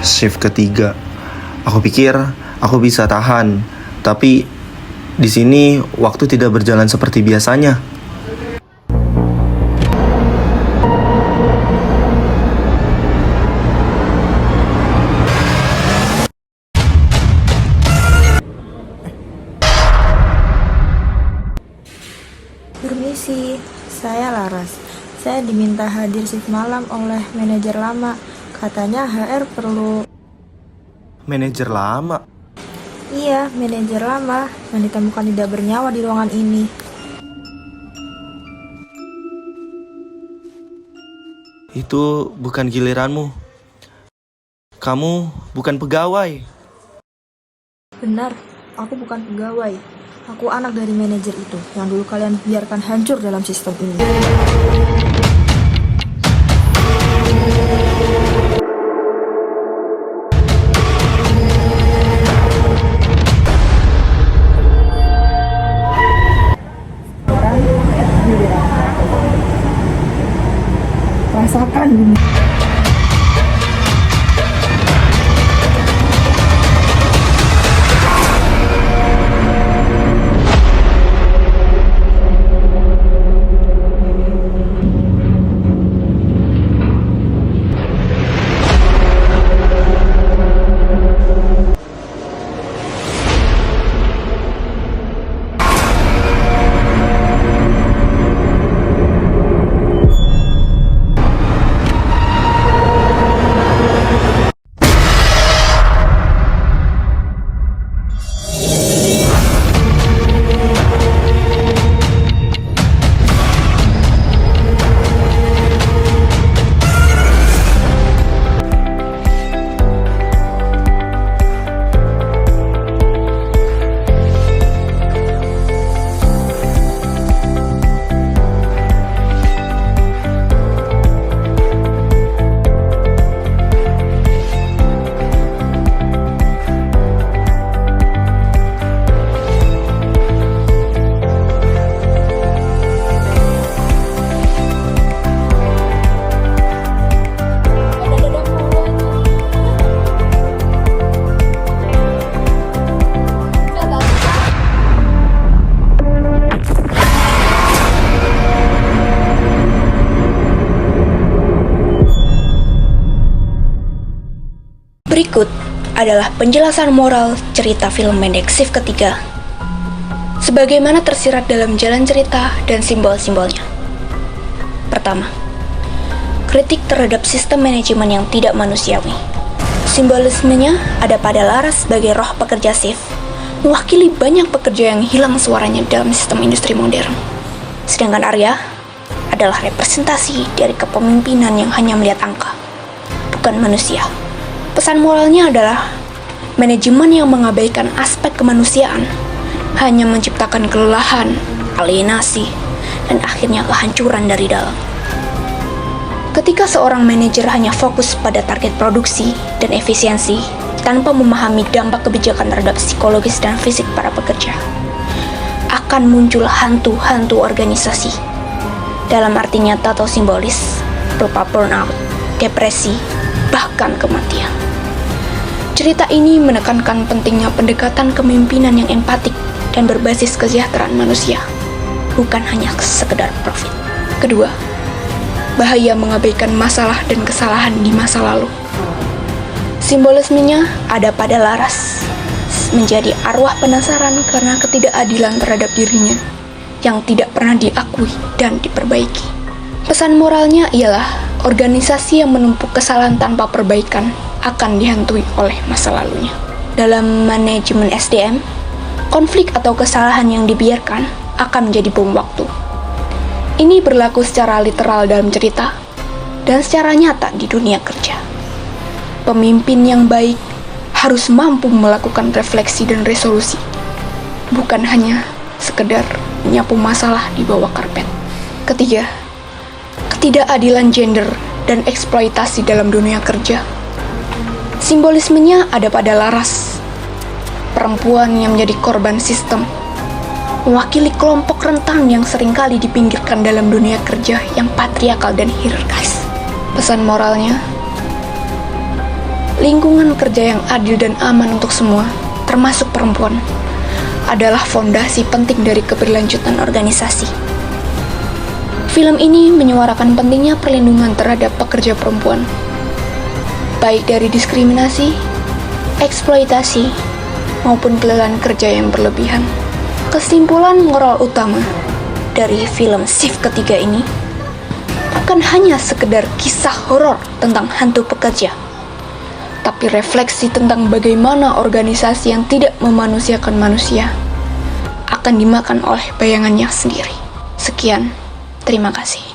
shift ketiga. Aku pikir aku bisa tahan, tapi di sini waktu tidak berjalan seperti biasanya. Permisi, saya Laras. Saya diminta hadir shift malam oleh manajer lama. Katanya HR perlu... Manajer lama? Iya, manajer lama yang ditemukan tidak bernyawa di ruangan ini. Itu bukan giliranmu. Kamu bukan pegawai. Benar, aku bukan pegawai. Aku anak dari manajer itu yang dulu kalian biarkan hancur dalam sistem ini. Rasakan ini. Berikut adalah penjelasan moral cerita film pendek shift ketiga, sebagaimana tersirat dalam jalan cerita dan simbol-simbolnya. Pertama, kritik terhadap sistem manajemen yang tidak manusiawi. Simbolismenya ada pada Laras sebagai roh pekerja shift, mewakili banyak pekerja yang hilang suaranya dalam sistem industri modern. Sedangkan Arya adalah representasi dari kepemimpinan yang hanya melihat angka, bukan manusia. Pesan moralnya adalah manajemen yang mengabaikan aspek kemanusiaan hanya menciptakan kelelahan, alienasi, dan akhirnya kehancuran dari dalam. Ketika seorang manajer hanya fokus pada target produksi dan efisiensi tanpa memahami dampak kebijakan terhadap psikologis dan fisik para pekerja, akan muncul hantu-hantu organisasi dalam arti nyata atau simbolis berupa burnout, depresi, bahkan kematian. Cerita ini menekankan pentingnya pendekatan kepemimpinan yang empatik dan berbasis kesejahteraan manusia, bukan hanya sekedar profit. Kedua, bahaya mengabaikan masalah dan kesalahan di masa lalu. Simbolismenya ada pada Laras, menjadi arwah penasaran karena ketidakadilan terhadap dirinya yang tidak pernah diakui dan diperbaiki. Pesan moralnya ialah organisasi yang menumpuk kesalahan tanpa perbaikan akan dihantui oleh masa lalunya. Dalam manajemen SDM, konflik atau kesalahan yang dibiarkan akan menjadi bom waktu. Ini berlaku secara literal dalam cerita dan secara nyata di dunia kerja. Pemimpin yang baik harus mampu melakukan refleksi dan resolusi, bukan hanya sekedar menyapu masalah di bawah karpet. Ketiga, ketidakadilan gender dan eksploitasi dalam dunia kerja. Simbolismenya ada pada Laras, perempuan yang menjadi korban sistem, mewakili kelompok rentan yang seringkali dipinggirkan dalam dunia kerja yang patriarkal dan hierarkis. Pesan moralnya, lingkungan kerja yang adil dan aman untuk semua, termasuk perempuan, adalah fondasi penting dari keberlanjutan organisasi. Film ini menyuarakan pentingnya perlindungan terhadap pekerja perempuan, baik dari diskriminasi, eksploitasi, maupun kelelahan kerja yang berlebihan. Kesimpulan moral utama dari film Shift Ketiga ini bukan hanya sekedar kisah horor tentang hantu pekerja, tapi refleksi tentang bagaimana organisasi yang tidak memanusiakan manusia akan dimakan oleh bayangannya sendiri. Sekian, terima kasih.